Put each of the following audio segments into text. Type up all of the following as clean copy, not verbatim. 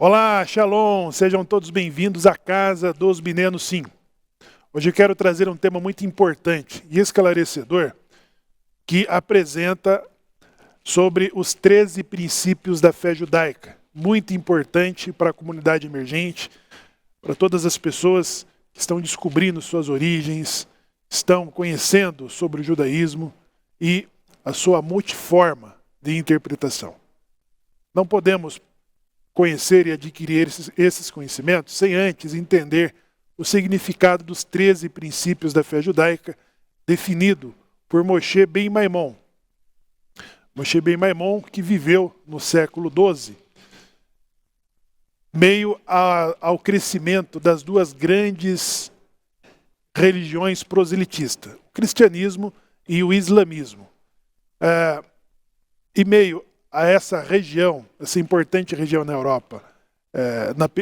Olá, Shalom, sejam todos bem-vindos à Casa dos Binenos Sim. Hoje eu quero trazer um tema muito importante e esclarecedor que apresenta sobre os 13 princípios da fé judaica. Muito importante para a comunidade emergente, para todas as pessoas que estão descobrindo suas origens, estão conhecendo sobre o judaísmo e a sua multiforma de interpretação. Não podemos conhecer e adquirir esses conhecimentos sem antes entender o significado dos 13 princípios da fé judaica definido por Moshe Ben Maimon. Moshe Ben Maimon, que viveu no século XII, meio ao crescimento das duas grandes religiões proselitistas, o cristianismo e o islamismo. E meio a essa região, essa importante região na Europa,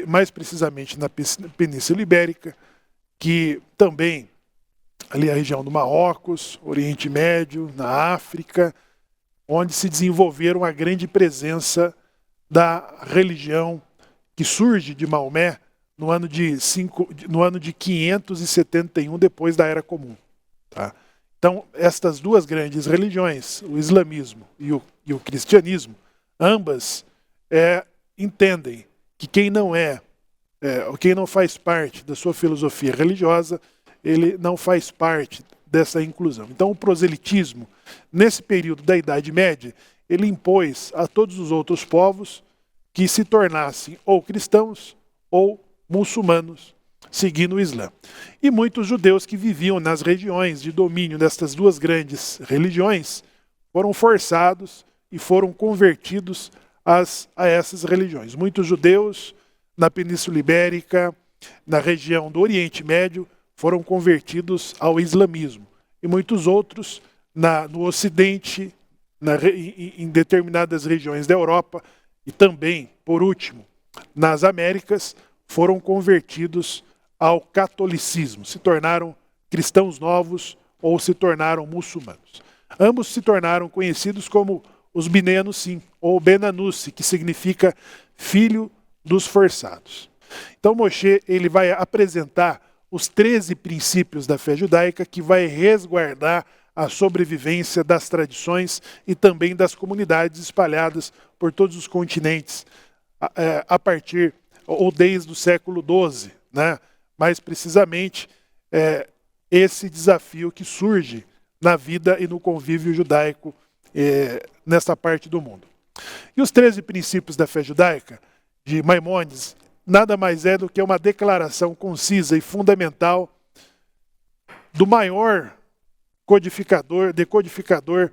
mais precisamente na Península Ibérica, que também ali a região do Marrocos, Oriente Médio, na África, onde se desenvolveram a grande presença da religião que surge de Maomé no ano de 571 depois da Era Comum. Tá? Então, estas duas grandes religiões, o islamismo e o cristianismo, ambas entendem que quem não faz parte da sua filosofia religiosa, ele não faz parte dessa inclusão. Então, o proselitismo, nesse período da Idade Média, ele impôs a todos os outros povos que se tornassem ou cristãos ou muçulmanos, seguindo o Islã. E muitos judeus que viviam nas regiões de domínio destas duas grandes religiões foram forçados e foram convertidos a essas religiões. Muitos judeus na Península Ibérica, na região do Oriente Médio, foram convertidos ao islamismo. E muitos outros no Ocidente, em determinadas regiões da Europa e também, por último, nas Américas, foram convertidos ao catolicismo, se tornaram cristãos novos ou se tornaram muçulmanos. Ambos se tornaram conhecidos como os Binenos Sim, ou Benanussi, que significa filho dos forçados. Então Moshe ele vai apresentar os 13 princípios da fé judaica que vai resguardar a sobrevivência das tradições e também das comunidades espalhadas por todos os continentes a partir ou desde o século XII, né? Mais precisamente, esse desafio que surge na vida e no convívio judaico nessa parte do mundo. E os 13 princípios da fé judaica, de Maimônides, nada mais é do que uma declaração concisa e fundamental do maior decodificador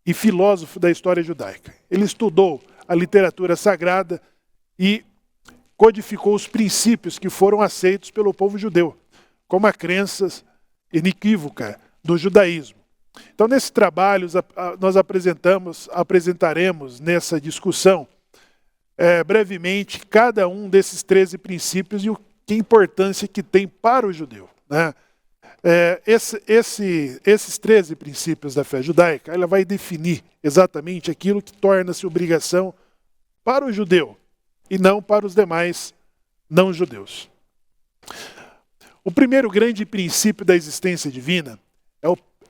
e filósofo da história judaica. Ele estudou a literatura sagrada e codificou os princípios que foram aceitos pelo povo judeu, como a crença inequívoca do judaísmo. Então, nesse trabalho, nós apresentaremos nessa discussão, brevemente, cada um desses 13 princípios e que importância que tem para o judeu. Né? Esses 13 princípios da fé judaica, ela vai definir exatamente aquilo que torna-se obrigação para o judeu e não para os demais não-judeus. O primeiro grande princípio da existência divina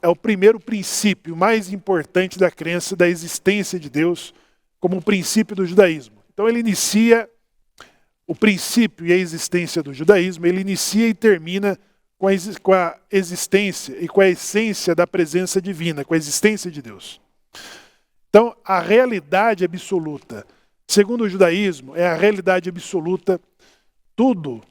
é o primeiro princípio mais importante da crença da existência de Deus como um princípio do judaísmo. Então ele inicia o princípio e a existência do judaísmo, ele inicia e termina com a existência e com a essência da presença divina, com a existência de Deus. Então a realidade absoluta, segundo o judaísmo, é a realidade absoluta. Tudo,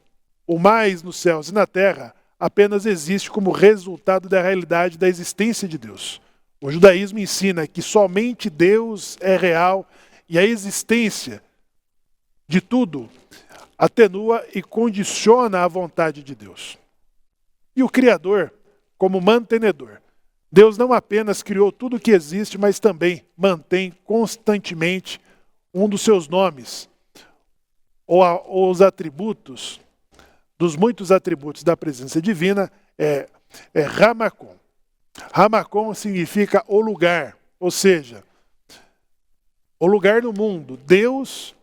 o mais nos céus e na terra, apenas existe como resultado da realidade da existência de Deus. O judaísmo ensina que somente Deus é real e a existência de tudo atenua e condiciona a vontade de Deus. E o Criador como mantenedor. Deus não apenas criou tudo o que existe, mas também mantém constantemente um dos seus nomes, ou os atributos, dos muitos atributos da presença divina, é Ramacom. Ramacom significa o lugar, ou seja, o lugar no mundo. Deus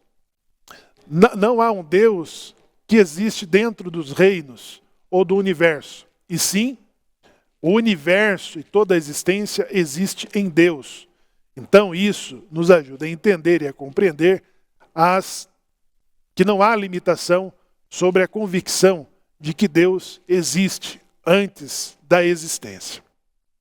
Não há um Deus que existe dentro dos reinos ou do universo, e sim, o universo e toda a existência existe em Deus. Então isso nos ajuda a entender e a compreender que não há limitação sobre a convicção de que Deus existe antes da existência.